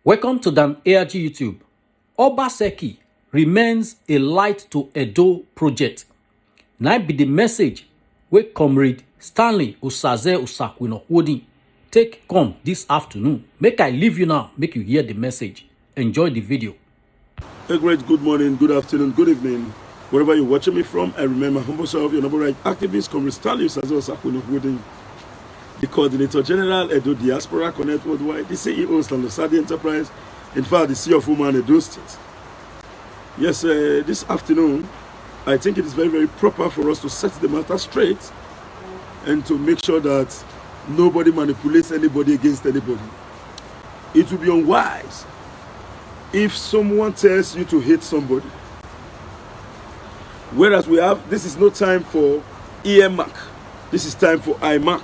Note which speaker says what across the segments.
Speaker 1: Welcome to Dan ARG YouTube. Obaseki remains a light to Edo project. Now be the message where Comrade Stanley Osaze Osakwinokwodi take come this afternoon. Make I leave you now, make you hear the message. Enjoy the video.
Speaker 2: A great good morning, good afternoon, good evening. Wherever you're watching me from, I remember humble self, your number right activist, Comrade Stanley Osaze Osakwinokwodi, the Coordinator General, Edo Diaspora Connect Worldwide, the CEO, Stanley Sadi Enterprise, in fact, the CEO of Woman Edo State. Yes, this afternoon, I think it is very, very proper for us to set the matter straight and to make sure that nobody manipulates anybody against anybody. It would be unwise if someone tells you to hate somebody. Whereas this is no time for ear mark. This is time for eye mark.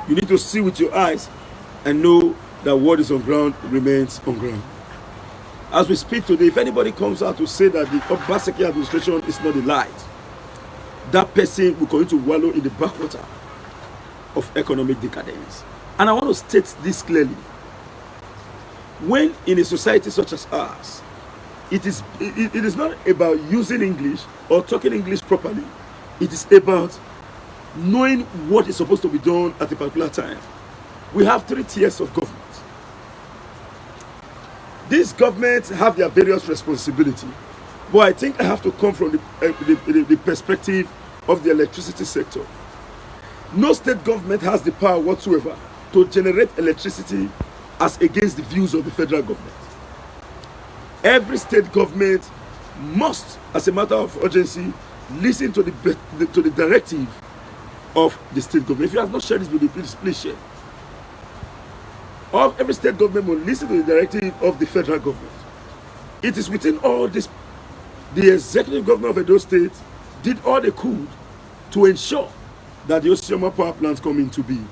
Speaker 2: You need to see with your eyes and know that what is on ground remains on ground. As we speak today, if anybody comes out to say that the Obaseki administration is not the light, that person will continue to wallow in the backwater of economic decadence. And I want to state this clearly. When in a society such as ours, it is not about using English or talking English properly. It is about knowing what is supposed to be done at a particular time. We have 3 tiers of government. These governments have their various responsibilities, but I think I have to come from the perspective of the electricity sector. No state government has the power whatsoever to generate electricity as against the views of the federal government. Every state government must, as a matter of urgency, listen to the directive of the state government. If you have not shared this video, please share. Every state government will listen to the directive of the federal government. It is within all this, the executive governor of Edo State did all they could to ensure that the Osioma power plants come into being.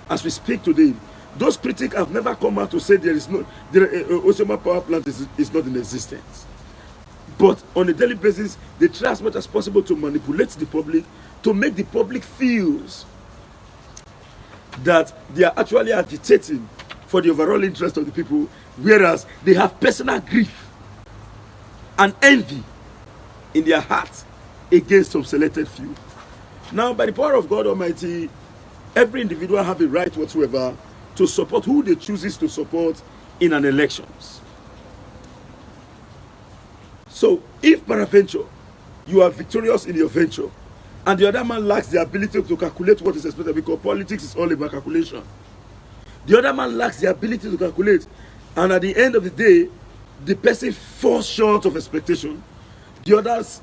Speaker 2: As we speak today, those critics have never come out to say the Osioma power plant is not in existence. But on a daily basis, they try as much as possible to manipulate the public, to make the public feel that they are actually agitating for the overall interest of the people, whereas they have personal grief and envy in their hearts against some selected few. Now, by the power of God Almighty, every individual have a right whatsoever to support who they chooses to support in an elections. So, if peradventure you are victorious in your venture, and the other man lacks the ability to calculate what is expected, because politics is all about calculation. The other man lacks the ability to calculate, and at the end of the day, the person falls short of expectation. The others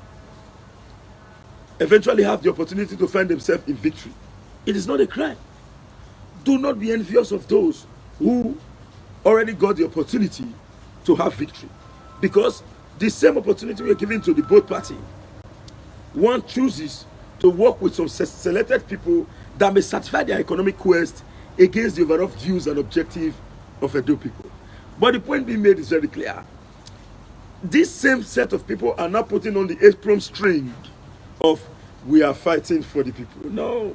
Speaker 2: eventually have the opportunity to find themselves in victory. It is not a crime. Do not be envious of those who already got the opportunity to have victory, because the same opportunity we are giving to the both party. One chooses to work with some selected people that may satisfy their economic quest against the overall views and objective of Edo people. But the point being made is very clear. This same set of people are now putting on the apron string of we are fighting for the people. No.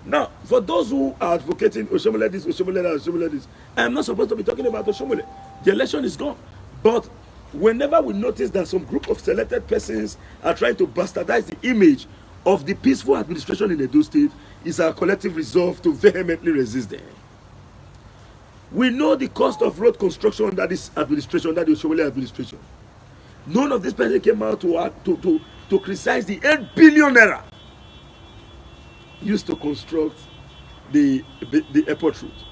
Speaker 2: Now, for those who are advocating Oshomole this, Oshomole that, Oshomole this, I am not supposed to be talking about Oshomole. The election is gone. But whenever we notice that some group of selected persons are trying to bastardize the image of the peaceful administration in Edo State, is our collective resolve to vehemently resist them. We know the cost of road construction under this administration, under the Oshomole administration. None of this person came out to criticize the 8 billion naira used to construct the airport route.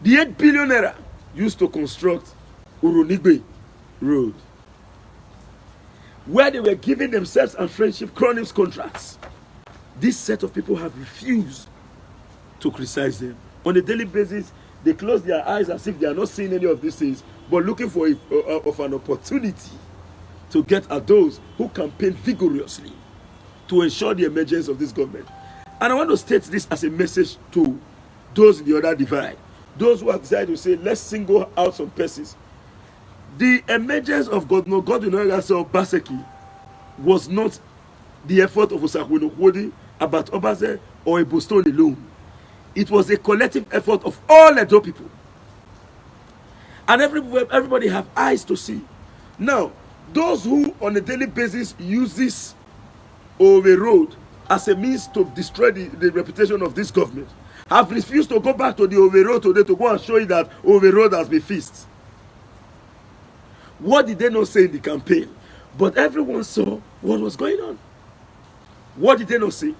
Speaker 2: The 8 billion naira used to construct Urunigbe Road, where they were giving themselves and friendship chronics contracts. This set of people have refused to criticize them. On a daily basis, they close their eyes as if they are not seeing any of these things, but looking for an opportunity to get at those who campaign vigorously to ensure the emergence of this government. And I want to state this as a message to those in the other divide, those who have decided to say, let's single out some persons. The emergence of Godwin Obaseki was not the effort of Osakwinokwodi, Abat Obase, or Ebostone alone. It was a collective effort of all Edo people. And everybody have eyes to see. Now, those who on a daily basis use this Owerri Road as a means to destroy the reputation of this government have refused to go back to the Owerri Road today to go and show you that Owerri Road has been fixed. What did they not say in the campaign? But everyone saw what was going on. What did they not say?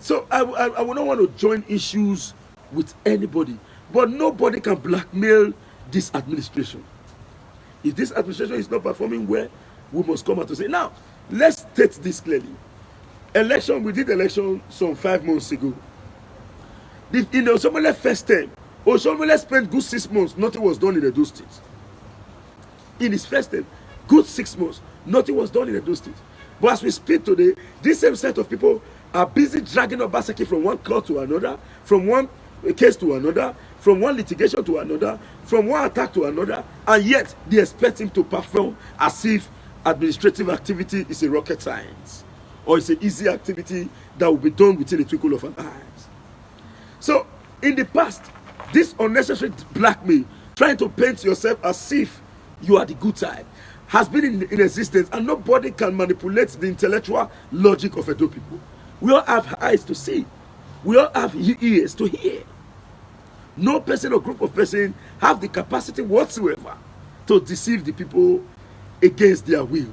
Speaker 2: So I would not want to join issues with anybody, but nobody can blackmail this administration. If this administration is not performing well, we must come out to say, now, let's state this clearly. We did election some 5 months ago. In the Oshiomhole first term, Oshiomhole spent good 6 months, nothing was done in Edo State. In his first term, good 6 months, nothing was done in Edo State. But as we speak today, this same set of people are busy dragging Obaseki from one court to another, from one case to another, from one litigation to another, from one attack to another, and yet they expect him to perform as if administrative activity is a rocket science, or it's an easy activity that will be done within a twinkle of an eye. So, in the past, this unnecessary blackmail, trying to paint yourself as if you are the good side, has been in existence, and nobody can manipulate the intellectual logic of Edo people. We all have eyes to see. We all have ears to hear. No person or group of persons have the capacity whatsoever to deceive the people against their will.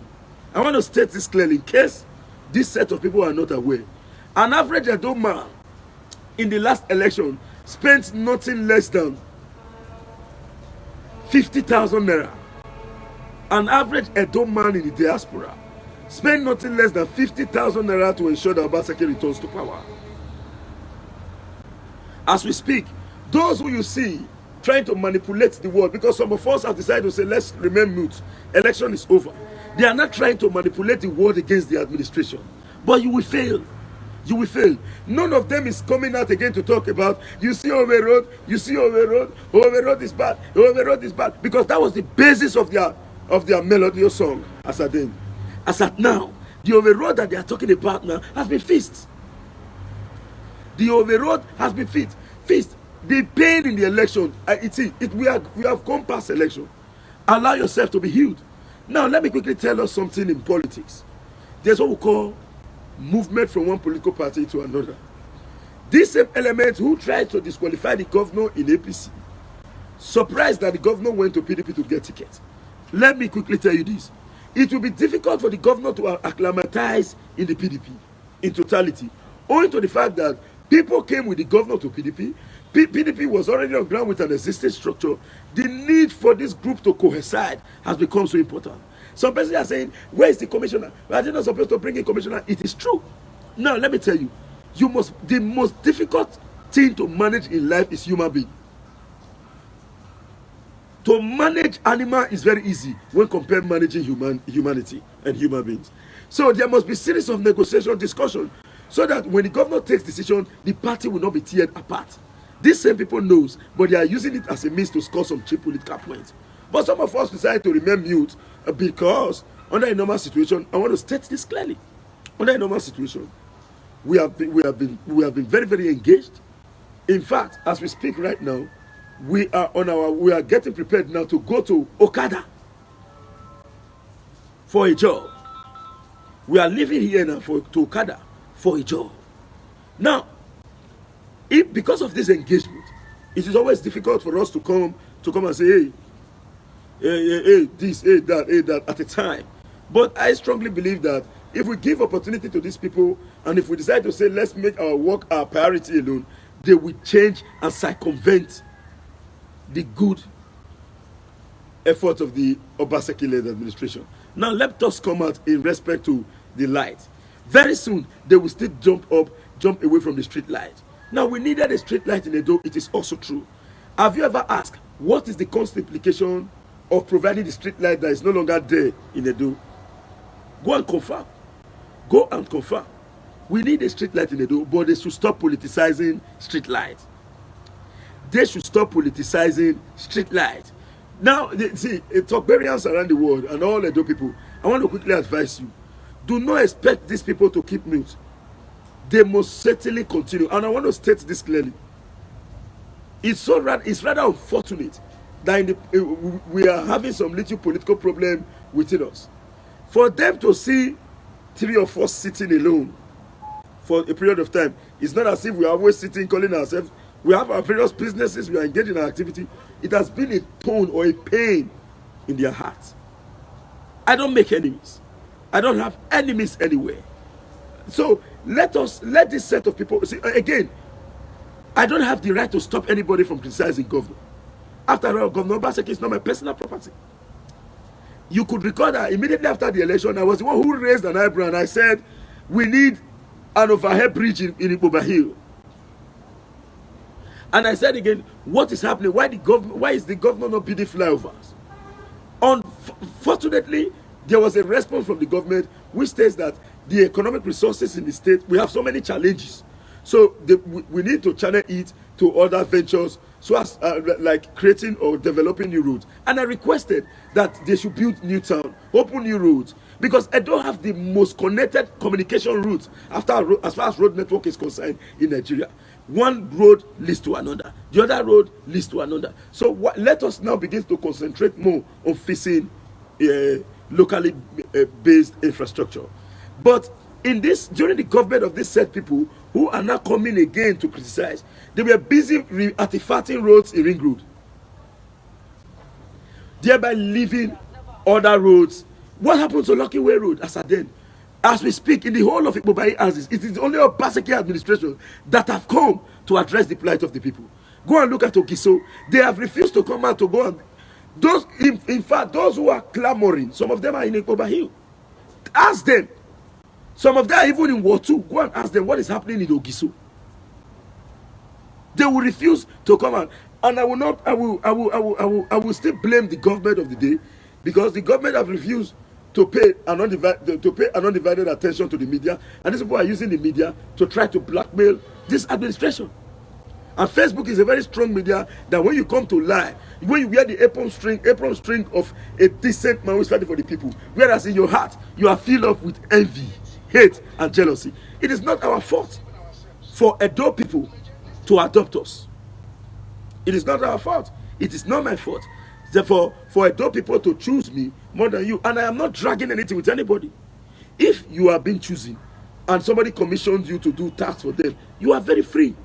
Speaker 2: I want to state this clearly in case this set of people are not aware. An average Edo man in the last election spent nothing less than 50,000 naira. An average Edo man in the diaspora spent nothing less than 50,000 naira to ensure that Obaseki returns to power. As we speak, those who you see trying to manipulate the world, because some of us have decided to say, let's remain mute, election is over. They are not trying to manipulate the world against the administration. But you will fail. You will fail. None of them is coming out again to talk about, you see Owerri Road, you see Owerri Road, Owerri Road is bad, Owerri Road is bad. Because that was the basis of their melodious song as at then. As at now, the Owerri Road that they are talking about now has been fixed. The Owerri Road has been fixed. The pain in the election, we have gone past election. Allow yourself to be healed. Now, let me quickly tell us something in politics. There's what we call movement from one political party to another. These same elements who tried to disqualify the governor in APC, surprised that the governor went to PDP to get tickets. Let me quickly tell you this. It will be difficult for the governor to acclimatize in the PDP in totality, owing to the fact that people came with the governor to PDP. PDP was already on ground with an existing structure. The need for this group to coincide has become so important. Some persons are saying, where is the commissioner? Are they not supposed to bring in commissioner? It is true. Now, let me tell you, the most difficult thing to manage in life is human being. To manage animal is very easy when compared managing humanity and human beings. So there must be a series of negotiation, discussion, so that when the governor takes decision, the party will not be teared apart. These same people knows, but they are using it as a means to score some cheap political points. But some of us decide to remain mute because under a normal situation, I want to state this clearly. Under a normal situation, we have been very, very engaged. In fact, as we speak right now, we are getting prepared now to go to Okada for a job. We are leaving here now to Okada for a job. Now, because of this engagement, it is always difficult for us to come and say, hey, this, hey, that at a time. But I strongly believe that if we give opportunity to these people, and if we decide to say, let's make our work our priority alone, they will change and circumvent the good effort of the Obaseki-led administration. Now, let us come out in respect to the light. Very soon, they will still jump away from the street light. Now, we needed a street light in Edo. It is also true. Have you ever asked, what is the cost implication of providing the street light that is no longer there in Edo? Go and confirm. Go and confirm. We need a street light in Edo, but they should stop politicizing street light. They should stop politicizing street light. Now, see, Talkbarians around the world and all Edo people, I want to quickly advise you, do not expect these people to keep mute. They must certainly continue. And I want to state this clearly. It's rather unfortunate that we are having some little political problem within us. For them to see 3 or 4 sitting alone for a period of time, it's not as if we are always sitting calling ourselves. We have our various businesses, we are engaged in our activity. It has been a tone or a pain in their hearts. I don't make enemies. I don't have enemies anywhere. So let this set of people see again. I don't have the right to stop anybody from criticizing government. After all, Governor Obaseki is not my personal property. You could recall that immediately after the election, I was the one who raised an eyebrow and I said, we need an overhead bridge in Igboba Hill. And I said again, what is happening? Why is the government not building flyovers? Unfortunately, there was a response from the government which states that the economic resources in the state, we have so many challenges. So we need to channel it to other ventures, so as like creating or developing new roads. And I requested that they should build new town, open new roads, because I don't have the most connected communication routes as far as road network is concerned in Nigeria. One road leads to another, the other road leads to another. So let us now begin to concentrate more on fixing locally based infrastructure. But during the government of these said people who are now coming again to criticize, they were busy artifacting roads in Ring Road, thereby leaving other roads. What happened to Lucky Way Road as at then? As we speak, in the whole of Igboba houses, it is only a Obaseki administration that have come to address the plight of the people. Go and look at Ogiso. They have refused to come out to go and in fact, those who are clamoring, some of them are in Igboba Hill. Ask them. Some of them are even in War 2. Go and ask them what is happening in Ogiso. They will refuse to come out. And I will still blame the government of the day, because the government have refused to pay an undivided attention to the media, and these people are using the media to try to blackmail this administration. And Facebook is a very strong media that when you come to lie, when you wear the apron string of a decent man who is fighting for the people, whereas in your heart you are filled up with envy, hate, and jealousy. It is not our fault for Edo people to adopt us. It is not our fault. It is not my fault. Therefore, for Edo people to choose me more than you, and I am not dragging anything with anybody. If you are being chosen and somebody commissions you to do tasks for them, you are very free.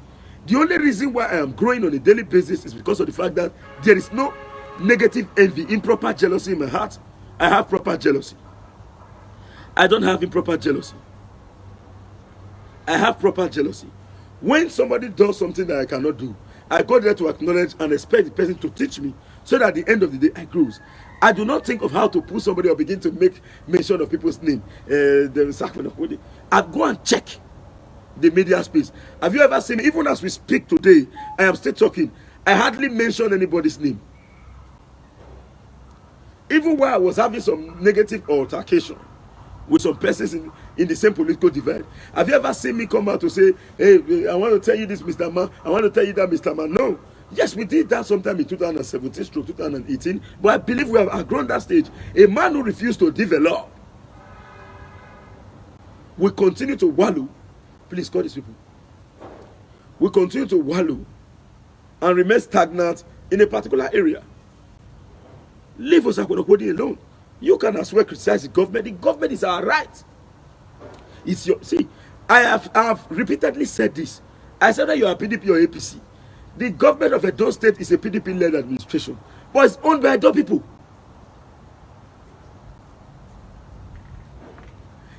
Speaker 2: The only reason why I am growing on a daily basis is because of the fact that there is no negative envy, improper jealousy in my heart. I have proper jealousy. I don't have improper jealousy. I have proper jealousy. When somebody does something that I cannot do, I go there to acknowledge and expect the person to teach me, so that at the end of the day I grow. I do not think of how to pull somebody or begin to make mention of people's name. I go and check the media space. Have you ever seen me? Even as we speak today, I am still talking. I hardly mention anybody's name. Even while I was having some negative altercation with some persons in the same political divide, have you ever seen me come out to say, hey, I want to tell you this, Mr. Man, I want to tell you that, Mr. Man? No. Yes, we did that sometime in 2017 through 2018, but I believe we have outgrown that stage. A man who refused to develop will continue to wallow. Please call these people. We continue to wallow and remain stagnant in a particular area. Leave us alone. You can as well criticize the government. The government is our right. It's your I have repeatedly said this. I said that you are PDP or APC. The government of Edo State is a PDP-led administration, but it's owned by Edo people.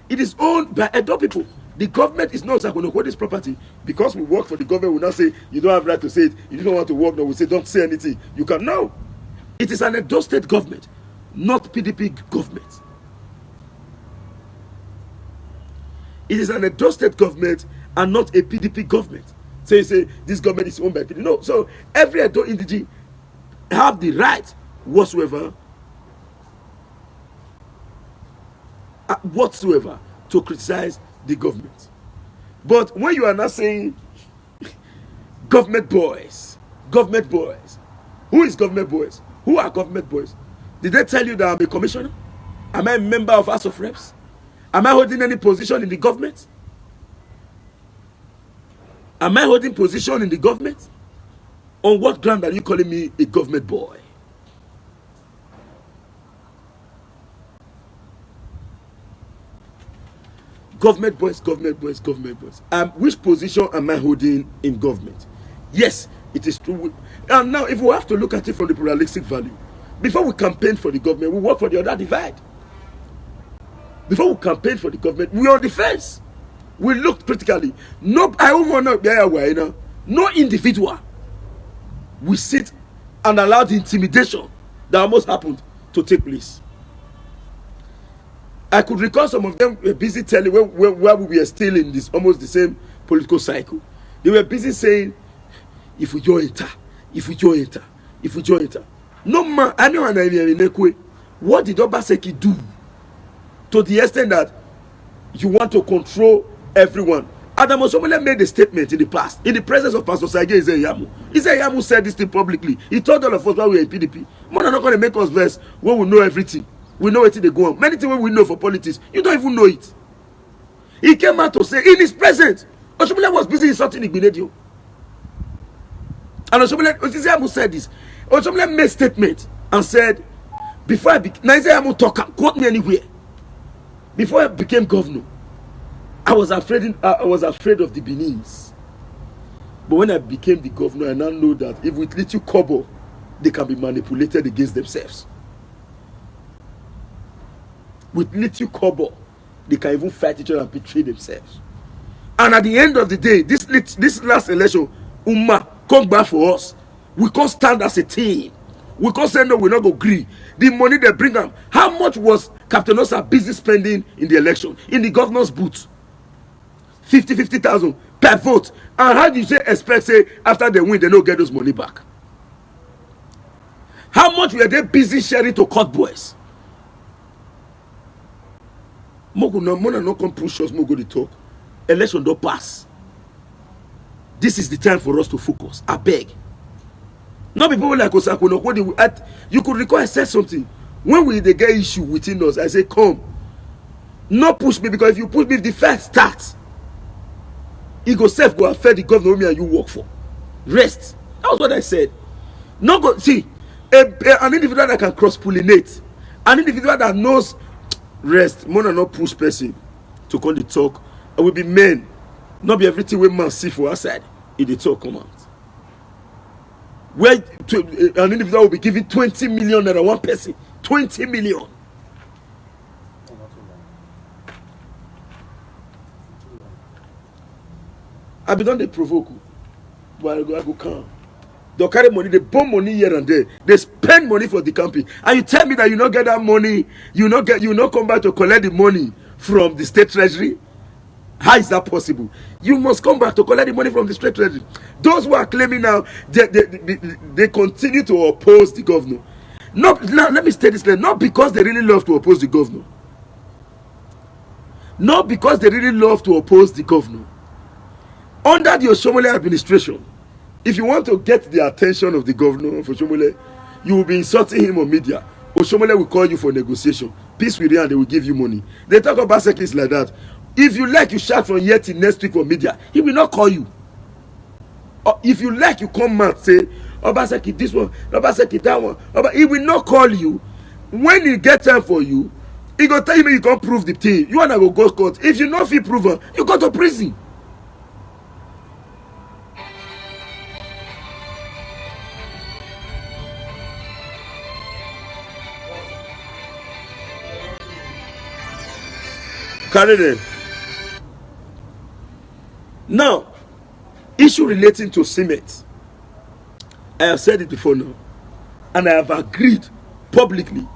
Speaker 2: It is owned by Edo people. The government is not Sakonokwode's property. Because we work for the government, we now say you don't have right to say it. You don't want to work, no, we say don't say anything. You can now. It is an Edo State government, not PDP government. It is an Edo State government and not a PDP government. So you say this government is owned by PDP. No. So every Edo indigene have the right whatsoever to criticize the government. But when you are not saying government boys, who is government boys? Who are government boys? Did they tell you that I'm a commissioner? Am I a member of House of Reps? Am I holding any position in the government? Am I holding position in the government? On what ground are you calling me a government boy? Government boys, government boys, government boys. Which position am I holding in government? Yes, it is true. And now, if we have to look at it from the pluralistic value, before we campaign for the government, we work for the other divide. Before we campaign for the government, we are on the fence. We look critically. No, I don't want to be aware. No individual will sit and allow the intimidation that almost happened to take place. I could recall some of them were busy telling where we were still in this almost the same political cycle. They were busy saying, if we join enter, if we join enter, if we join enter. No man, anyone what did Obaseki do to the extent that you want to control everyone? Adam Osomole made a statement in the past, in the presence of Pastor Sage Izeyamu. Izeyamu said this thing publicly. He told all of us while we were in PDP, man are not going to make us verse when we know everything. We know what they go on. Many things we know for politics, you don't even know it. He came out to say, in his presence, Osomole was busy insulting Igbenedion. And Osomole said this. Osomole made a statement and said, before I became, Izeyamu talk, quote me anywhere. Before I became governor, I was afraid of the Benin's. But when I became the governor, I now know that if with little kobo, they can be manipulated against themselves. With little kobo, they can even fight each other and betray themselves. And at the end of the day, this last election, Umma come back for us. We can't stand as a team. We can't say no, we're not going to agree. The money they bring them. How much was Captain Osa busy spending in the election, in the governor's booth? 50,000 per vote. And how do you expect after they win, they don't get those money back? How much were they busy sharing to court boys? Mona no come push us, Mogo the talk. Election don't pass. This is the time for us to focus. I beg. Not people like Osako. You could recall I said something. When they get issue within us, I say, come. Not push me, because if you push me, if the fight starts, it go self go affect the governor me and you work for. Rest. That was what I said. Not go see an individual that can cross-pollinate, an individual that knows rest. Mona not push person to come the talk. I will be men. Not be everything we man see for outside. If the talk come out. Where an individual will be giving 20 million naira one person. 20 million. I be done they provoke, but I go calm. They carry money, they bomb money here and there. They spend money for the campaign, and you tell me that you not get that money, you not come back to collect the money from the state treasury. How is that possible? You must come back to collect the money from the state treasury. Those who are claiming now, they continue to oppose the governor. Now let me state this clear. Not because they really love to oppose the governor. Not because they really love to oppose the governor. Under the Osomole administration, if you want to get the attention of the governor of Osomole, you will be insulting him on media. Osomole will call you for negotiation. Peace with you and they will give you money. They talk about secrets like that. If you like, you shout from here till next week on media. He will not call you. Or if you like, you come and say, Obaseki this one, Obaseki that one. He will not call you. When he get time for you, he go tell you you can't prove the thing. You wanna go court. If you not feel proven, you go to prison. Carry them. Now, issue relating to cement. I have said it before now, and I have agreed publicly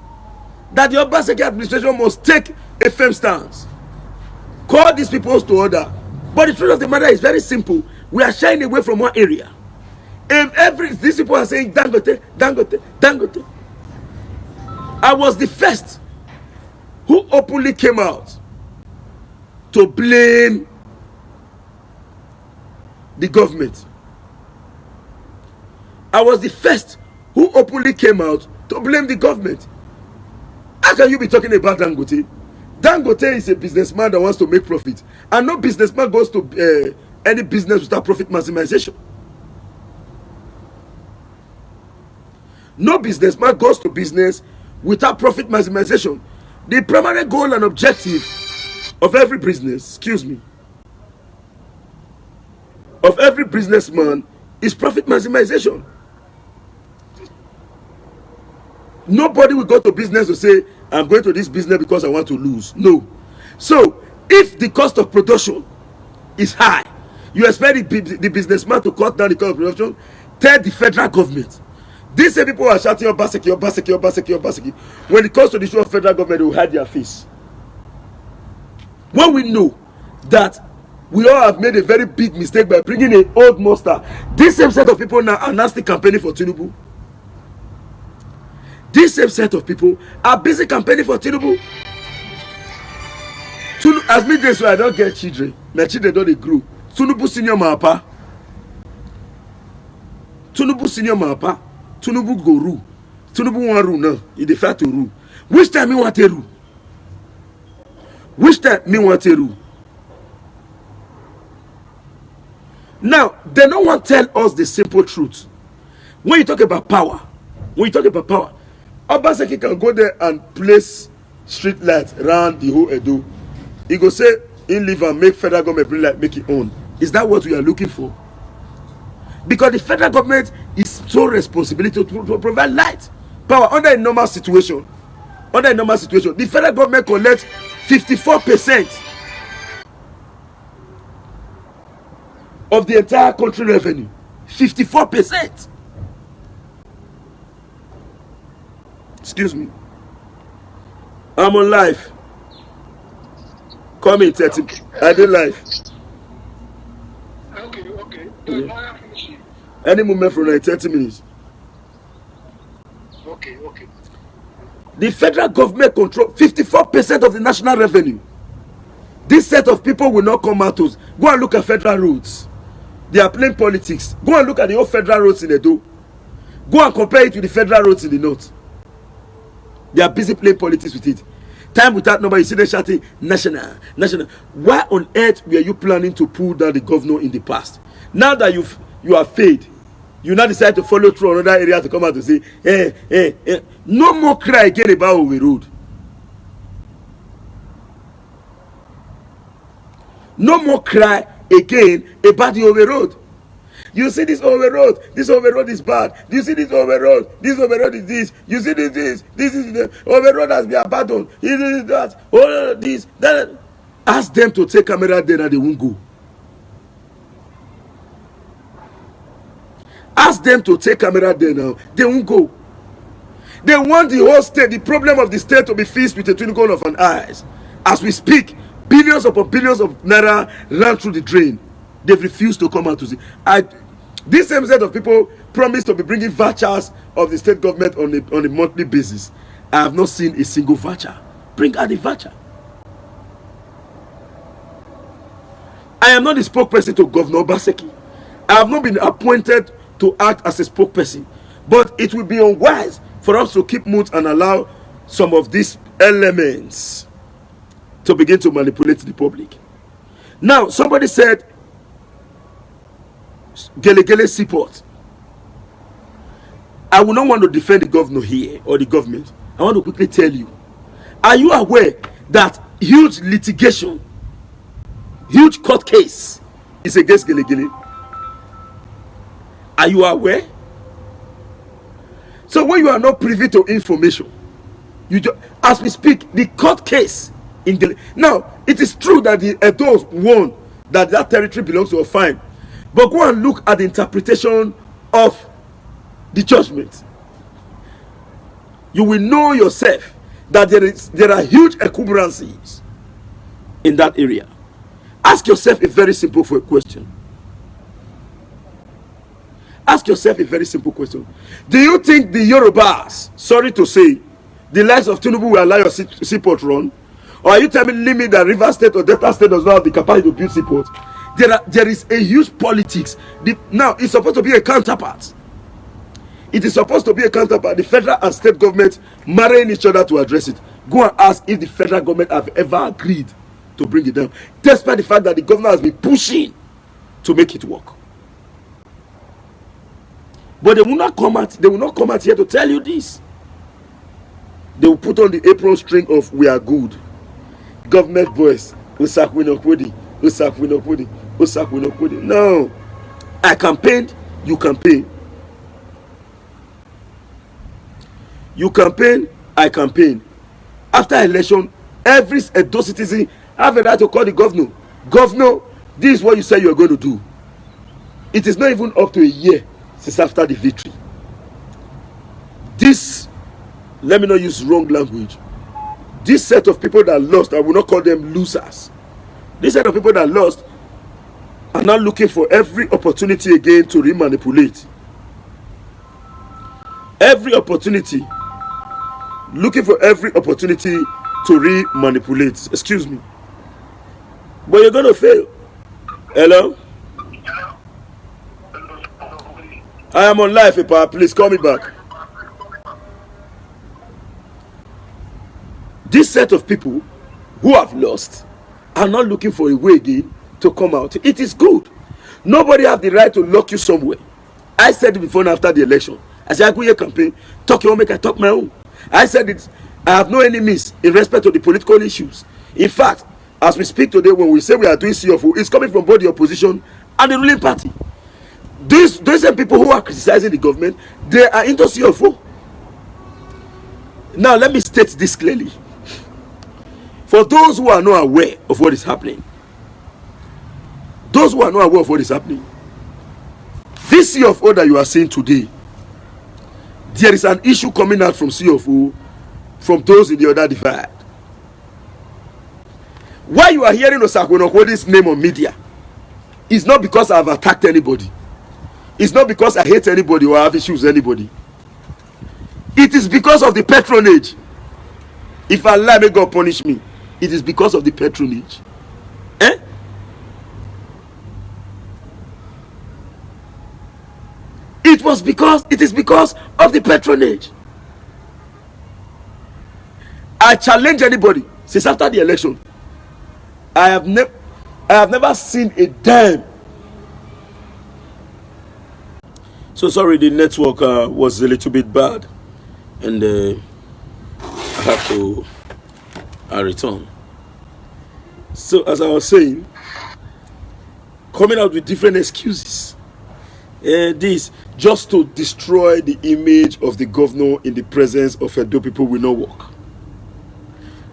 Speaker 2: that the Obaseki administration must take a firm stance. Call these people to order. But the truth of the matter is very simple. We are shying away from one area. If these people are saying Dangote, Dangote, Dangote. I was the first who openly came out to blame the government. I was the first who openly came out to blame the government. How can you be talking about Dangote? Dangote is a businessman that wants to make profit, and no businessman goes to any business without profit maximization. No businessman goes to business without profit maximization. The primary goal and objective of every business, excuse me, of every businessman is profit maximization. Nobody will go to business to say, I'm going to this business because I want to lose. No. So, if the cost of production is high, you expect the businessman to cut down the cost of production, tell the federal government. These same people are shouting, Obaseki, Obaseki, Obaseki, Obaseki. When it comes to the issue of federal government, they will hide their face. When we know that we all have made a very big mistake by bringing an old monster, this same set of people now are now still campaigning for Tinubu. This same set of people are busy campaigning for Tinubu. As me this, so I don't get children. My children don't grow. Tinubu senior mapa. Tinubu senior mapa. Tinubu go rule. Tinubu want rule now. He dey fight to rule. Which time me want to rule? Which time me want to rule? Now, they don't want to tell us the simple truth. When you talk about power, Obaseki can go there and place street lights around the whole Edo. He go say, in live and make federal government bring light, make it own. Is that what we are looking for? Because the federal government is so responsible to provide light, power under a normal situation. The federal government collects 54% of the entire country revenue. 54%. Excuse me. I'm on live. Call me in 30. Okay. I did live.
Speaker 3: Okay.
Speaker 2: Yeah. Any moment from like 30 minutes.
Speaker 3: Okay.
Speaker 2: The federal government control 54% of the national revenue. This set of people will not come out to us. Go and look at federal roads. They are playing politics. Go and look at the old federal roads in Edo. Go and compare it to the federal roads in the north. They are busy playing politics with it. Time without number, you see them shouting, national. Why on earth were you planning to pull down the governor in the past? Now that you are failed, you now decide to follow through another area to come out to say, hey. No more cry again about Owe Road. No more cry again about the Owe Road. You see this Owe Road is bad. You see this Owe Road is this. You see this is the Owe Road has been abandoned. This is that. All this, that. Ask them to take camera there and they won't go. Ask them to take camera there now. They won't go. They want the whole state, the problem of the state, to be fixed with a twinkle of an eye. As we speak, billions upon billions of naira ran through the drain. They've refused to come out to see. This same set of people promised to be bringing vouchers of the state government on a monthly basis. I have not seen a single voucher. Bring out the voucher. I am not the spokesperson to Governor Obaseki. I have not been appointed to act as a spokesperson. But it will be unwise for us to keep mute and allow some of these elements to begin to manipulate the public. Now, somebody said, Gele Seaport. I will not want to defend the governor here or the government. I want to quickly tell you. Are you aware that huge litigation, huge court case is against Gele? Are you aware? So when you are not privy to information, as we speak, the court case in Gele. Now, it is true that the Edos won that territory belongs to a fine. But go and look at the interpretation of the judgment. You will know yourself that there are huge encumbrances in that area. Ask yourself a very simple question. Ask yourself a very simple question. Do you think the Yorubas, sorry to say, the likes of Tinubu will allow your seaport run? Or are you telling me that Rivers State or Delta State does not have the capacity to build seaport? There is a huge politics. Now, it's supposed to be a counterpart. It is supposed to be a counterpart. The federal and state government marrying each other to address it. Go and ask if the federal government have ever agreed to bring it down, despite the fact that the governor has been pushing to make it work. But they will not come out here to tell you this. They will put on the apron string of "we are good." Government boys, Usakwinokudi, Usakwinokudi, Usakwinokudi. No. I campaigned, you campaign. You campaign, I campaign. After election, every Edo citizen have a right to call the governor. Governor, this is what you say you are going to do. It is not even up to a year since after the victory. This, let me not use wrong language. This set of people that lost, I will not call them losers. This set of people that lost are now looking for every opportunity again to re-manipulate. Every opportunity. Looking for every opportunity to re-manipulate. Excuse me. But you're going to fail. Hello? I am on live, Epa. Please call me back. This set of people who have lost are not looking for a way again to come out. It is good. Nobody have the right to lock you somewhere. I said it before and after the election. I said, I go here campaign, talk your own, make I talk my own. I said it. I have no enemies in respect to the political issues. In fact, as we speak today, when we say we are doing CFO, it's coming from both the opposition and the ruling party. Those same people who are criticizing the government, they are into CFO. Now, let me state this clearly. For those who are not aware of what is happening, those who are not aware of what is happening, this CFO that you are seeing today, there is an issue coming out from CFO from those in the other divide. Why you are hearing Osakwinokwody's name on media is not because I have attacked anybody. It's not because I hate anybody or I have issues with anybody. It is because of the patronage. If I lie, may God punish me. It is because of the patronage. Eh? It is because of the patronage. I challenge anybody since after the election. I have never seen a dime. So sorry, the network was a little bit bad, and I have to return. So as I was saying, coming out with different excuses. This just to destroy the image of the governor in the presence of Edo people will not work.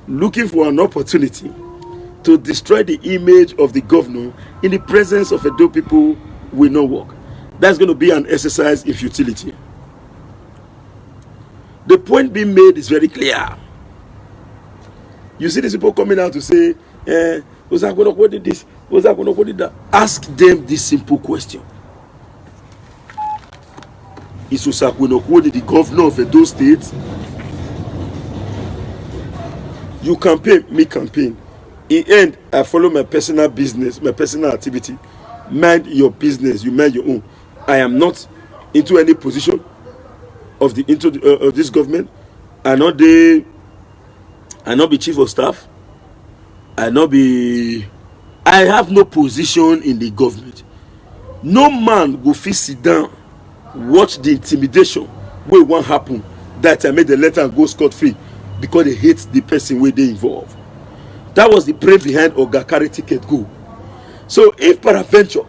Speaker 2: Looking for an opportunity to destroy the image of the governor in the presence of Edo people will not work. That's going to be an exercise in futility. The point being made is very clear. You see these people coming out to say, was I going to do this? Was I going to do that? Ask them this simple question. Is Osakwinokwody the governor of Edo State? You campaign, me campaign. In end, I follow my personal business, my personal activity. Mind your business, you mind your own. I am not into any position of this government. I not be chief of staff. I have no position in the government. No man go fit sit down, watch the intimidation wey wan happen that I made the letter and go scot-free because they hate the person where they involved. That was the brain behind Oga carry ticket go. So if peradventure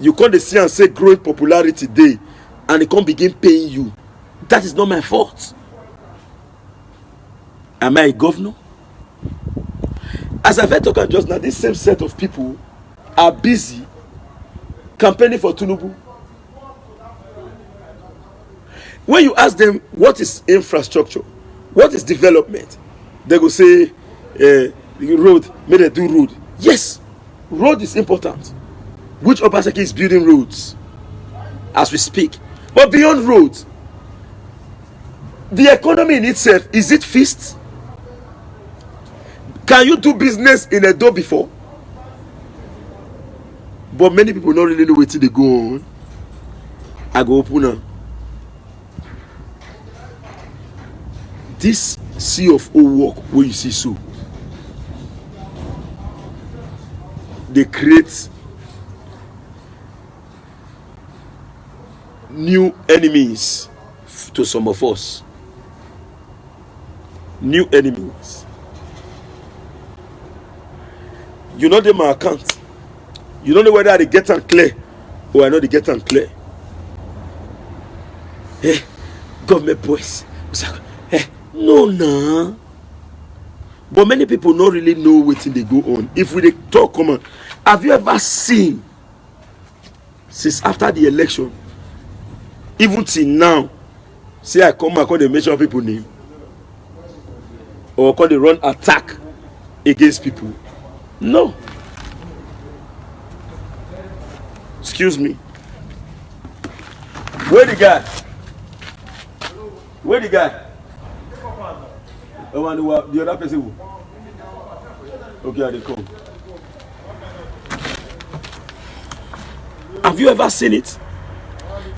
Speaker 2: you come to see and say growing popularity day and they come begin paying you, that is not my fault. Am I a governor? As I've heard talking just now, this same set of people are busy campaigning for Tinubu. When you ask them what is infrastructure, what is development, they go say road, may they do road. Yes, road is important. Which Obaseki is building roads as we speak. But beyond roads, the economy in itself, is it fixed? Can you do business in Edo before? But many people don't really know where they go on. I go open now. This sea of O work where you see so, they create new enemies to some of us. New enemies. You know my account. You don't know whether they get them clear or I know they get them clear. Hey, government boys. Hey, no, nah. But many people don't really know what they go on. If we talk common, have you ever seen since after the election, even till now, say I come and they mention people name or they run attack against people? No. Excuse me. Where the guy? Where the guy? The other person who? Okay, they come. Have you ever seen it?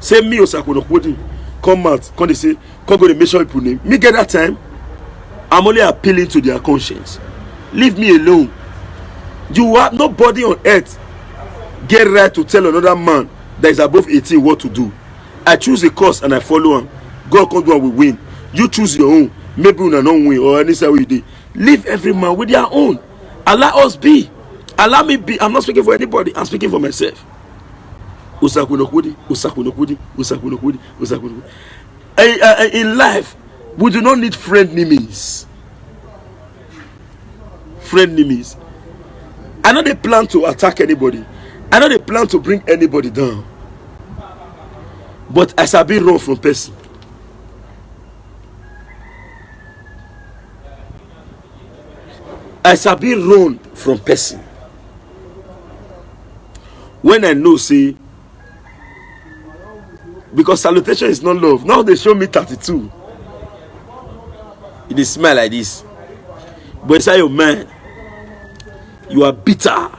Speaker 2: Say me or Sakunokwodi come out, come they say, come go to mention people name. Me get that time. I'm only appealing to their conscience. Leave me alone. You have nobody on earth get right to tell another man that is above 18 what to do. I choose a course and I follow him. God come do and we win. You choose your own. Maybe we don't win or any side we do. Leave every man with their own. Allow us be. Allow me be. I'm not speaking for anybody. I'm speaking for myself. In life, we do not need frenemies. Frenemies. I know they plan to attack anybody. I know they plan to bring anybody down. But I shall be run from person. I shall be run from person. When I know, say, because salutation is not love. Now they show me 32. It smell like this. But inside your mind, you are bitter.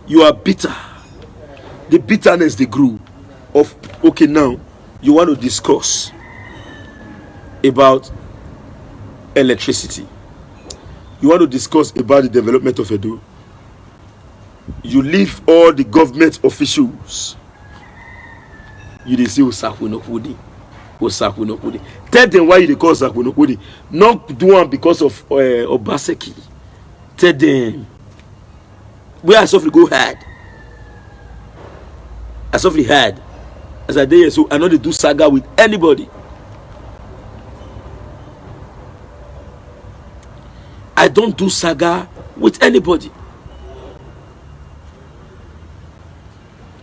Speaker 2: You are bitter. The bitterness they grew of, okay, now you want to discuss about electricity. You want to discuss about the development of Edo. You leave all the government officials. You dey say Osakwinokudi. Osakwinokudi. Tell them why you dey call Osakwinokudi. Not do one because of Obaseki. Tell them where I softly go hard. I softly hard. As I did, so I know they do saga with anybody. I don't do saga with anybody.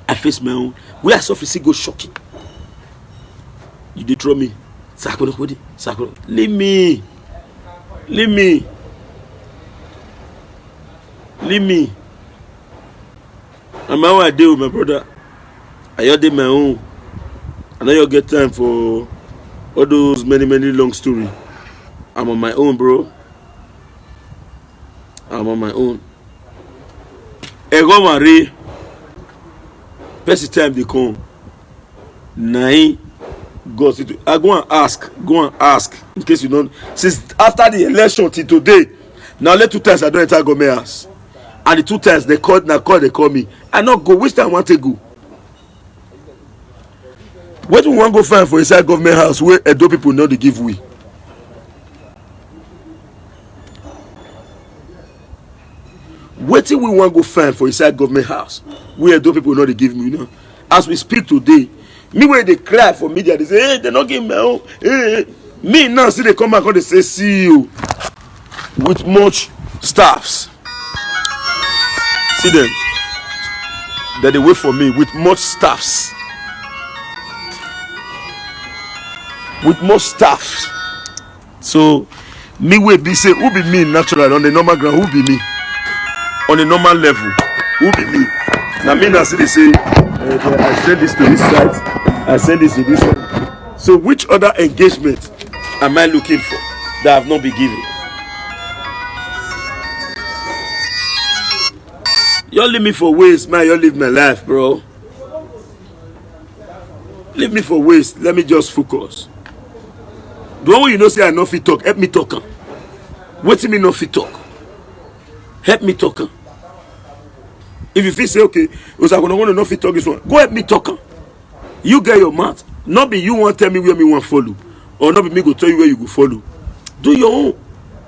Speaker 2: I face my own. Where I softly see go shocking. You dey throw me. Sakwinokudi. Leave me. Leave me. Leave me. I'm how I deal with my brother. I did my own. I know you get time for all those many long stories. I'm on my own, bro. I'm on my own. Ego Marie. First time they come. Nine. I go and ask. In case you don't. Since after the election till today, now let 2 times I don't enter government house. And the 2 times they call me. I not go. Which time I want to go? What we want to go find for inside government house where Edo people know they give we? What we want to go find for inside government house where Edo people know they give me? You know? As we speak today, me where they cry for media, they say, hey, they not give me my own. Hey. Me now see they come back and they say, see you with much staffs. See them. That they wait for me with much staffs. With more staffs. So me will be say who be me natural on the normal ground, who be me on the normal level, who be me. Now me now see they say I send this to this site, I send this to this one. So which other engagement am I looking for that I have not been given? Y'all leave me for waste, man. Y'all live my life, bro. Leave me for waste. Let me just focus. The one you know say I no fit talk, help me talk. What do you mean no fit talk? Help me talk. If you feel say okay, because I want to no fit talk this one, go help me talk. You get your mouth. Not be you want tell me where me want follow, or not be me go tell you where you go follow. Do your own.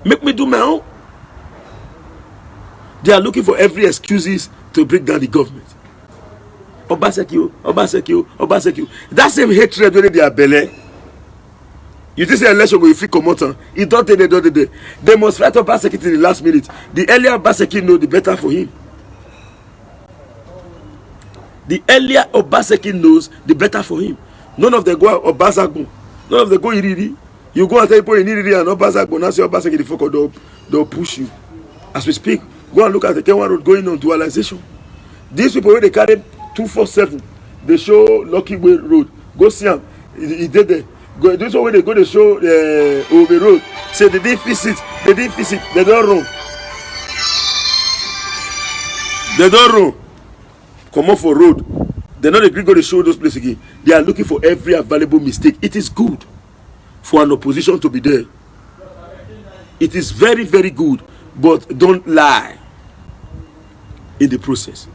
Speaker 2: Make me do my own. They are looking for every excuses to break down the government. Obaseki. That same hatred when they are belly. You just say election will fit come out. It don't they must fight Obaseki till the last minute. The earlier Obaseki know, the better for him. The earlier Obaseki knows, the better for him. None of them go Obasagbo. None of them go Iriri. You go and tell people in Iriri and Obasagbo. Now see Obaseki the fuck they'll push you. As we speak, go and look at the Kenwan road going on dualization. These people when they carry 247, they show Lucky Way Road. Go see them. He did there. Go, this one when they go to show Obe Road. Say they didn't visit. They don't run. Come off for road. They're not agree going to show those places again. They are looking for every available mistake. It is good for an opposition to be there. It is very, very good. But don't lie in the process.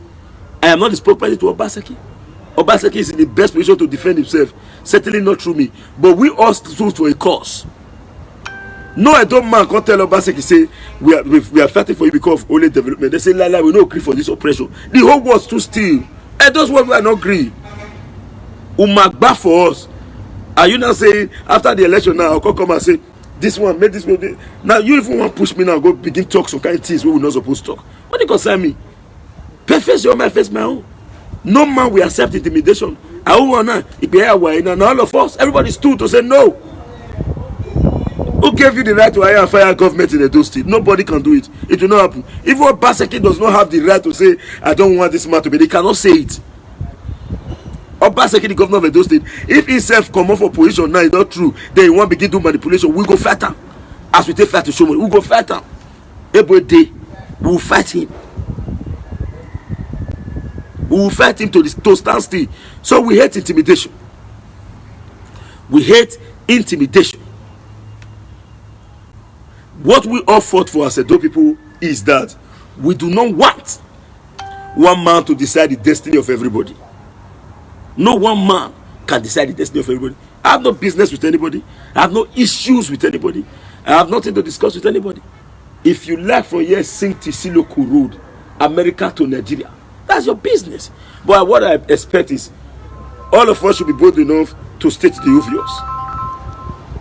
Speaker 2: I am not the spokesperson to Obaseki. Obaseki is in the best position to defend himself. Certainly not through me. But we all stood for a cause. No, I don't man can't tell Obaseki say we are fighting for you because of only development. They say we don't agree for this oppression. The whole world stood still. And those what we are not agree. Umagba for us. Are you now saying after the election now I'll come and say this one made this one? Now you even want to push me now go begin talk some kind of things we we're not supposed to talk. What do you concern me? Face your own, face my own. No man will accept intimidation. I want now all of us, everybody stood to say no. Who gave you the right to hire and fire government in Edo State? Nobody can do it. It will not happen. Even Obaseki does not have the right to say, I don't want this man to be. They cannot say it. Obaseki, the governor of Edo State, if himself come off for position now, it's not true, then he won't begin doing manipulation. We go fight him. As we take fight to show me, we go fight him. Every day, we will fight him. We will fight him to stand still. So we hate intimidation. We hate intimidation. What we all fought for as Edo people is that we do not want one man to decide the destiny of everybody. No one man can decide the destiny of everybody. I have no business with anybody. I have no issues with anybody. I have nothing to discuss with anybody. If you like from here, sing Tisiloku Road, America to Nigeria, that's your business. But what I expect is all of us should be bold enough to state the obvious.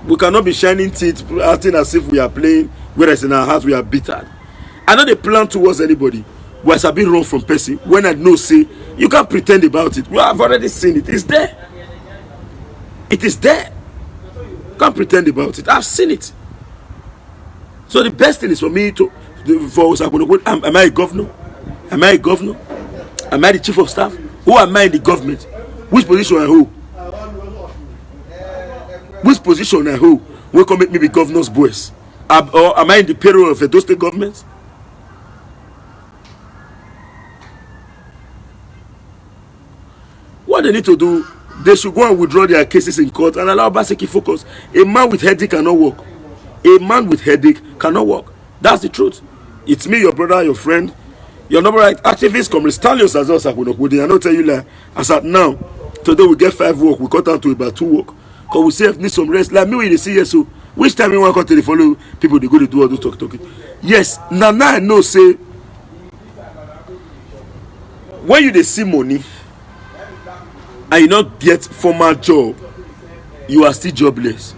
Speaker 2: We cannot be shining teeth, acting as if we are playing, whereas in our hearts we are bitter. I know they plan towards anybody. Was I being wrong from person? When I know, say, you can't pretend about it. Well, I've already seen it. It's there. It is there. Can't pretend about it. I've seen it. So the best thing is for me to, am I a governor? Am I a governor? Am I the chief of staff? Who am I in the government? Which position I hold? Which position I hold? Will come make me be governor's boys? Or am I in the payroll of those state governments? What they need to do, they should go and withdraw their cases in court and allow Obaseki focus. A man with headache cannot work. A man with headache cannot work. That's the truth. It's me, your brother, your friend, your number right activist, Comrade Stalios as us. I don't tell you like as at now. Today we get 5 work, we cut down to about 2 work. Because we say need some rest. Like me when you see yes, so which time you want to come to the follow people they go to do all those talking. Yes, now I know say when you see money and you not get formal job, you are still jobless.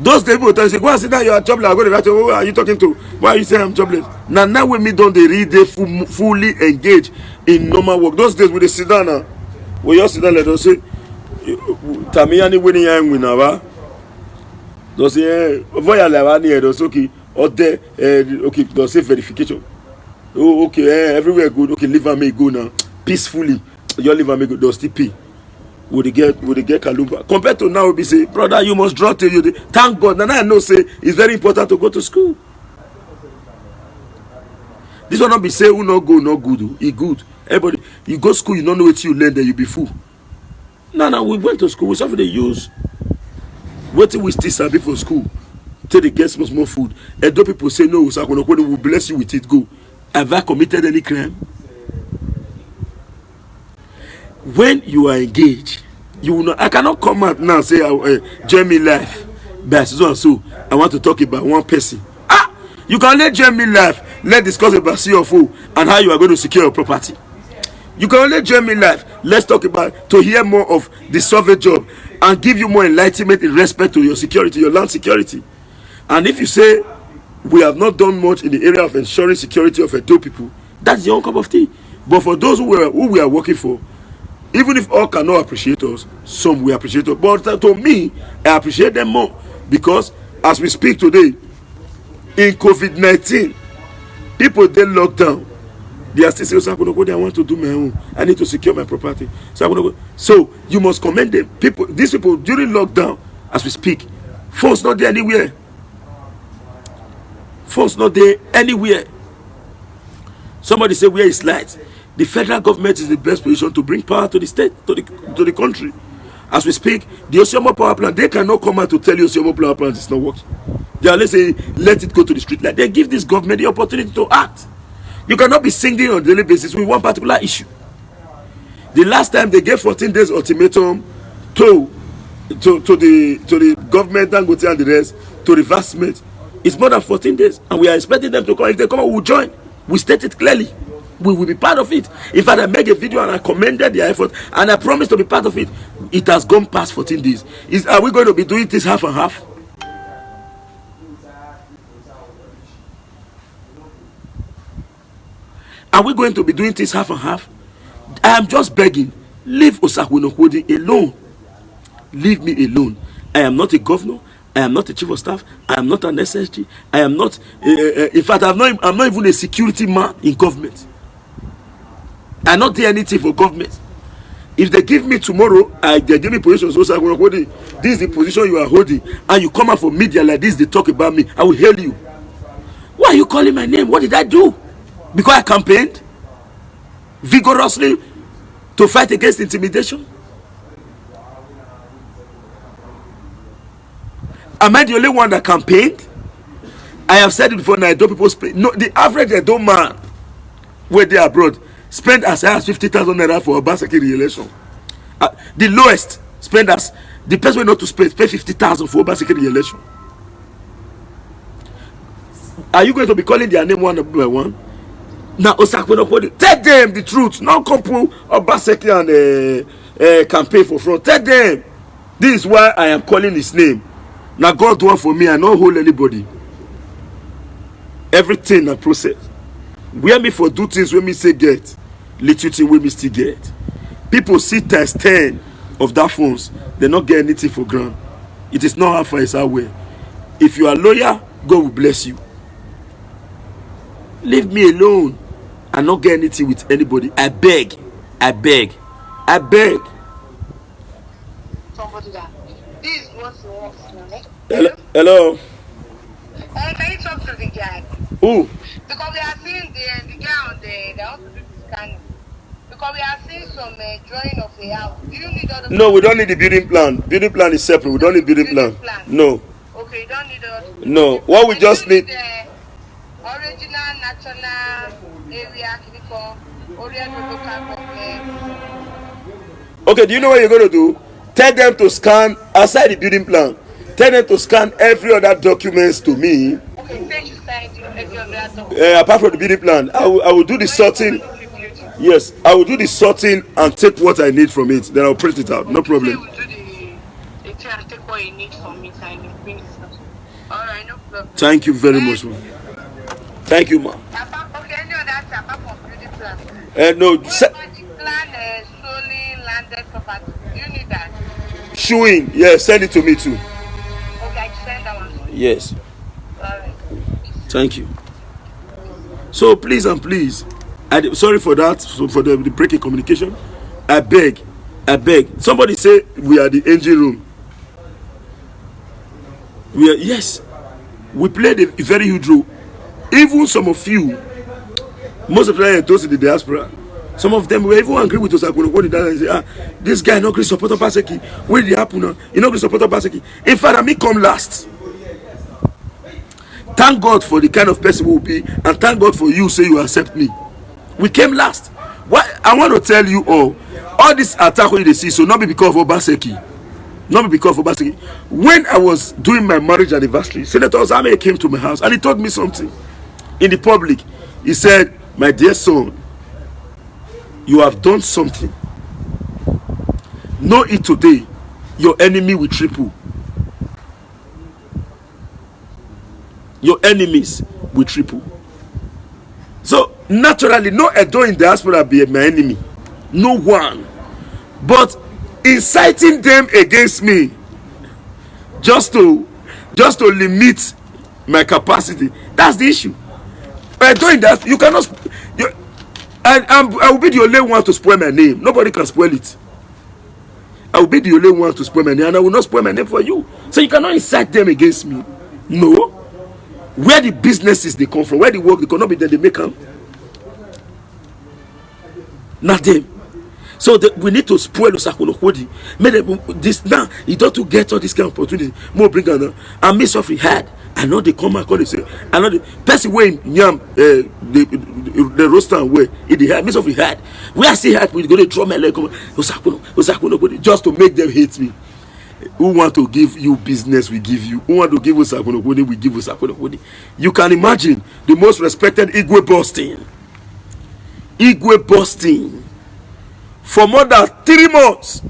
Speaker 2: Those people tell you say, go and sit down, you are jobless. I go to that. Who are you talking to? Why are you saying I'm jobless? Now when me don't they read they fully engage in normal work. Those days when they sit down now, when you sit down, let us say Tamiani winning young winner. Those say voya la ni those okay or there okay those say verification. Oh okay everywhere good okay leave and me go now peacefully. You leave and me go those still pay. Would they get Kalumba compared to now? We say brother you must draw till you thank God. Now I know say it's very important to go to school. This will not be say who not go not good. It good. Everybody you go school you don't know what you learn then you be fool. No, we went to school. We suffered the use. What we still serve for school? Till they get some more food. And though people say no, so we will bless you with it. Go. Have I committed any crime? When you are engaged, you will not. I cannot come out now and say, join me life. But so and so, I want to talk about one person. You can let join me life. let's discuss about CFO and how you are going to secure your property. You can only join me live. Let's talk about to hear more of the survey job and give you more enlightenment in respect to your security, your land security. And if you say we have not done much in the area of ensuring security of Edo people, that's your own cup of tea. But for those who we are working for, even if all cannot appreciate us, some will appreciate us. But to me, I appreciate them more because as we speak today, in COVID-19, people they locked down. They are still saying, so I'm going to go there, I want to do my own. I need to secure my property. So I'm going to go. So you must commend them. These people during lockdown, as we speak, phones not there anywhere. Phones not there anywhere. Somebody say, where is light? The federal government is the best position to bring power to the state, to the country. As we speak, the Osiomo power plant, they cannot come out to tell you Osiomo power plant is not working. They are, let's say, let it go to the street. Like they give this government the opportunity to act. You cannot be singing on a daily basis with one particular issue. The last time they gave 14 days ultimatum to the government and the rest to reversement. It's more than 14 days, and we are expecting them to come. If they come, we will join. We state it clearly. We will be part of it. In fact, I made a video and I commended their effort, and I promised to be part of it. It has gone past 14 days. Are we going to be doing this half and half? Are we going to be doing this half and half? I am just begging. Leave Osakwinokodi alone. Leave me alone. I am not a governor. I am not a chief of staff. I am not an SSG. I am not. In fact, I'm not even a security man in government. I not do anything for government. If they give me tomorrow, they give me position. So Osakwinokodi, this is the position you are holding, and you come out for media like this, they talk about me. I will hail you. Why are you calling my name? What did I do? Because I campaigned vigorously to fight against intimidation? Am I the only one that campaigned? I have said it before. Now, people spend. No, the average Edo man where they are abroad spend as high as 50,000 naira for a Obaseki re-election. The lowest spend as the person not to spend pay 50,000 for Obaseki re-election. Are you going to be calling their name one by one? Now, Osakwinokodi, tell them the truth. Now, come pull Obaseki and campaign for front. Tell them this is why I am calling his name. Now, God do one for me. I don't hold anybody. Everything I process. Where me for do things when me say get, little thing when me still get. People see times 10 of that phones. They not get anything for granted. It is not how far it's our way. If you are a lawyer, God will bless you. Leave me alone. I not get anything with anybody. I beg. I beg. I beg.
Speaker 3: Somebody that this is what works.
Speaker 2: Hello.
Speaker 3: Can you talk to the guy?
Speaker 2: Who?
Speaker 3: Because we are seeing the guy on they want to do this scanning. Because we are seeing some drawing of the house. Do you need other?
Speaker 2: No, we don't need the building plan. Building plan is separate. We don't need building plan. No.
Speaker 3: Okay, you don't need other.
Speaker 2: No. What we just need.
Speaker 3: Original national area, oriental local government.
Speaker 2: Okay, do you know what you're going to do? Tell them to scan outside the building plan. Tell them to scan every other documents to me.
Speaker 3: Okay, say you signed every other document.
Speaker 2: Apart from the building plan, I will do the sorting. Yes, I will do the sorting and take what I need from it. Then I'll print it out. No problem.
Speaker 3: You will do the thing and take what you need from it and bring it out. All right, no problem.
Speaker 2: Thank you very much, man. Thank you, ma.
Speaker 3: Okay, any other apart from building plan?
Speaker 2: No.
Speaker 3: What about the plan solely landed property? Do you need that?
Speaker 2: Showing. Yeah, send it to me too.
Speaker 3: Okay, I can send that one.
Speaker 2: Yes.
Speaker 3: All right.
Speaker 2: Thank you. So please and please, sorry for that, for the breaking communication. I beg. Somebody say we are the engine room. Yes. We played a very huge role. Even some of you, most of them those in the diaspora, some of them were even angry with us. And say, this guy not going to support Obaseki. Where did it happen now? He not going to support Obaseki. In fact, I may come last. Thank God for the kind of person we will be, and thank God for you say you accept me. We came last. What I want to tell you all this attack when you see, so not be because of Obaseki. Not be because of Obaseki. When I was doing my marriage anniversary, Senator Ozame came to my house and he told me something. in the public. He said, my dear son, you have done something. Know it today, your enemy will triple. Your enemies will triple. So naturally, no Edo in diaspora be my enemy. No one. But inciting them against me just to limit my capacity, that's the issue. Edo in that, you cannot, I will be the only one to spoil my name. Nobody can spoil it. I will be the only one to spoil my name, and I will not spoil my name for you. So you cannot incite them against me. No. Where the businesses they come from, where the work, they cannot be there, they make them. Not them. So we need to spoil Osakwunokwudi. Make them this now. You don't to get all this kind of opportunity. More bring on and Miss Sophie had. I know they come and call they say. I know the person way yam the roaster way in the head. Miss Sophie had. We are still had. We go to draw my leg. Osakwunokwudi just to make them hate me. Who want to give you business, we give you. Who want to give Osakwunokwudi, we give Osakwunokwudi. You can imagine the most respected Igwe Boston. Igwe Boston. For more than 3 months.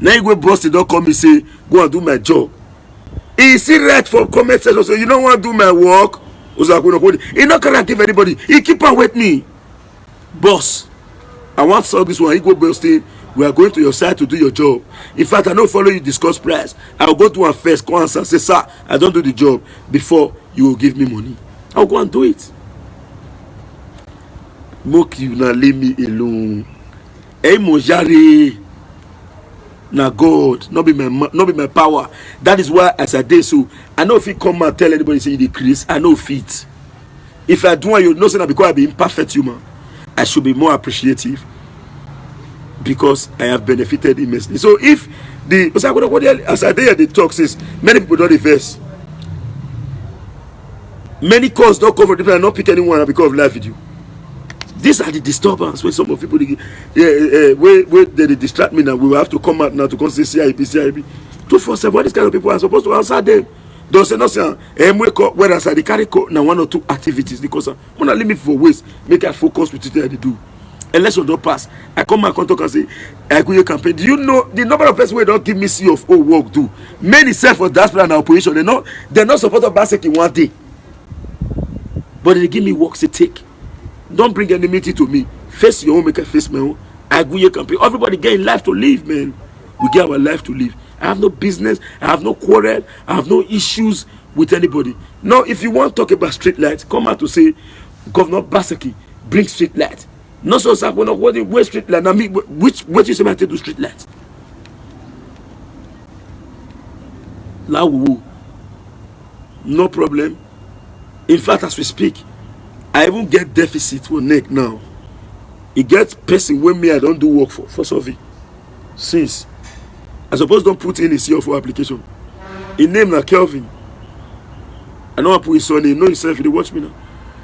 Speaker 2: Now Igwe Boston don't come and say, go and do my job. He see right for comment section, so you don't want to do my work. He not gonna give anybody. He keep on with me. Boss, I want to solve this one. Igwe Boston. We are going to your side to do your job. In fact, I don't follow you discuss price. I will go to one first, go answer, say, sir, I don't do the job before you will give me money. I'll go and do it. Mock you now, leave me alone. Hey, Mojari, now God, not be my power. That is why as I did so, I know if you come and tell anybody say you decrease, I know fit. If I do, you know, say that because I be imperfect human, I should be more appreciative. Because I have benefited immensely. So if as I did the talk says, many people don't invest. Many calls don't cover people and not pick anyone because of live video. These are the disturbance when some of people where they distract me now. We will have to come out now to come say CIP. 247. What these kind of people are supposed to answer them. Don't say nothing. Whereas I carry now 1 or 2 activities because I'm gonna limit for waste. Make us focus with it they do. Election don't pass. I come and talk and say, I go your campaign. Do you know the number of persons who don't give me CFO work do? Many self for diaspora and opposition. They're not supported by Baseki one day. But they give me work to take. Don't bring enmity to me. Face your own, make I face my own. I go your campaign. Everybody getting life to live, man. We get our life to live. I have no business. I have no quarrel. I have no issues with anybody. Now, if you want to talk about street lights, come out to say, Governor Baseki, bring street lights. Not so sad. Where street light? I mean, what you say to do street lights? No problem. In fact, as we speak, I even get deficit for neck now. It gets person when me I don't do work for Sophie. Since I suppose don't put in his CFO application. His name na Kelvin. I don't want to put his son. He know himself. He watch me now.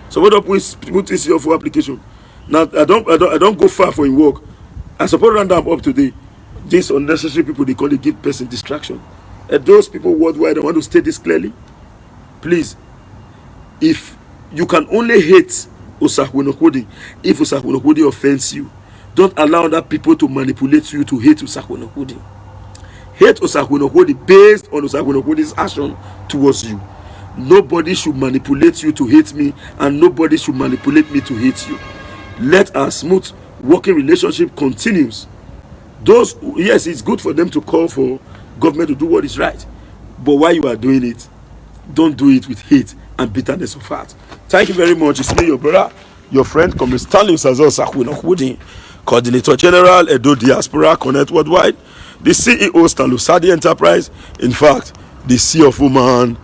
Speaker 2: So what don't put his CFO application? Now I don't go far for his work. I suppose run down up today. These unnecessary people they call it give person distraction. And those people worldwide I want to state this clearly. Please, if you can only hate Osakwunokwudi if Osakwunokwudi offends you, don't allow other people to manipulate you to hate Osakwunokwudi. Hate Osakwunokwudi based on Osakwunokwudi's action towards you. Nobody should manipulate you to hate me, and nobody should manipulate me to hate you. Let our smooth working relationship continues. Those, yes, it's good for them to call for government to do what is right, but while you are doing it, don't do it with hate and bitterness of heart. Thank you very much. It's me, your brother, your friend, Comrade Stanley Osakwunokwudi, Coordinator General, Edo Diaspora Connect Worldwide, the CEO, Stanley Sadi Enterprise, in fact, the CFO man,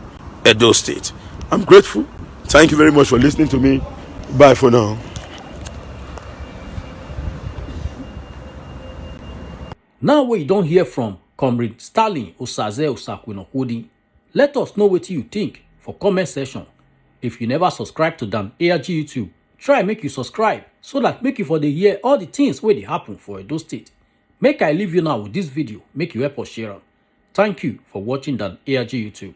Speaker 2: Edo State. I'm grateful. Thank you very much for listening to me. Bye for now.
Speaker 1: Now we don't hear from Comrade Stanley Osakwunokwudi. Let us know what you think for comment section. If you never subscribe to Dan ARG YouTube, try make you subscribe so that make you for the hear all the things where they happen for Edo State. Make I leave you now with this video, make you help us share them. Thank you for watching Dan ARG YouTube.